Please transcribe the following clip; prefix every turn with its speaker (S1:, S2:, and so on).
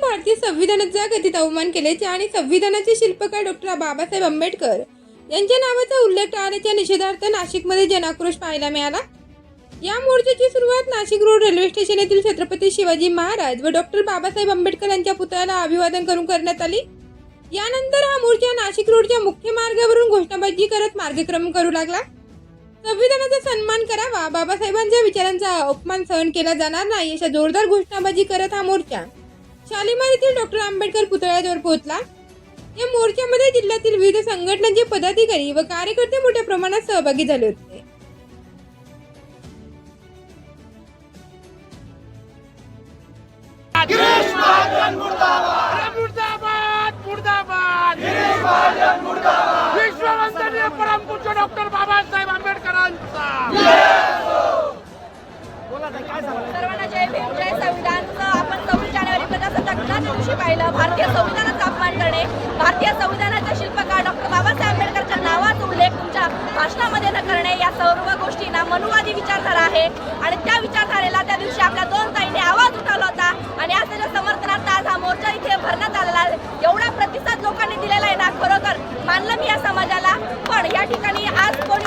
S1: भारतीय संविधानाचा कथित अवमान केल्याचे आणि संविधानाचे शिल्पकार डॉक्टर बाबासाहेब आंबेडकर यांच्या नावाचा उल्लेख टाळल्याच्या निषेधार्थ नाशिकमध्ये जनाक्रोश पाहायला मिळाला। या मोर्चाची सुरुवात नाशिक रोड रेल्वे स्टेशन येथील छत्रपती शिवाजी महाराज व डॉक्टर बाबासाहेब आंबेडकर यांच्या पुतळ्याला अभिवादन करून करण्यात आली। यानंतर हा मोर्चा नाशिक रोडच्या मुख्य मार्गावरून घोषणाबाजी करत मार्गक्रमण करू लागला। संविधानाचा सन्मान करावा, बाबासाहेबांच्या विचारांचा अपमान सहन केला जाणार नाही अशा जोरदार घोषणाबाजी करत हा मोर्चा शालिमार येथील डॉक्टर आंबेडकर पुतळ्याजवळ पोहोचला। या मोर्चामध्ये जिल्ह्यातील विविध संघटनांचे पदाधिकारी व कार्यकर्ते मोठ्या प्रमाणात सहभागी झाले होते।
S2: गिरीश महाजन मुर्दाबाद, मुर्दाबाद, मुर्दाबाद, गिरीश महाजन मुर्दाबाद, विश्ववंदनीय परमपूज्य डॉक्टर बाबासाहेब आंबेडकरांचा
S3: सर्वांना जय भीम, जय संविधान। आपण 26 जानेवारी प्रजासत्ताक दिनाच्या दिवशी पाहिलं भारतीय संविधानाचा अपमान करणे, भारतीय संविधानाचे शिल्पकार डॉक्टर बाबासाहेब आंबेडकरच्या नावाचा उल्लेख तुमच्या भाषणामध्ये न करणे, या सर्व गोष्टींना मनुवादी विचारधारा आहे आणि त्या विचारधारेला त्या दिवशी आपल्या दोन ताईंनी आवाज उठवला होता आणि आज त्याच्या समर्थनार्थ आज हा मोर्चा इथे भरण्यात आलेला आहे। एवढा प्रतिसाद लोकांनी दिलेला आहे ना, खरोखर मानलं मी या समाजाला। पण या ठिकाणी आज कोणी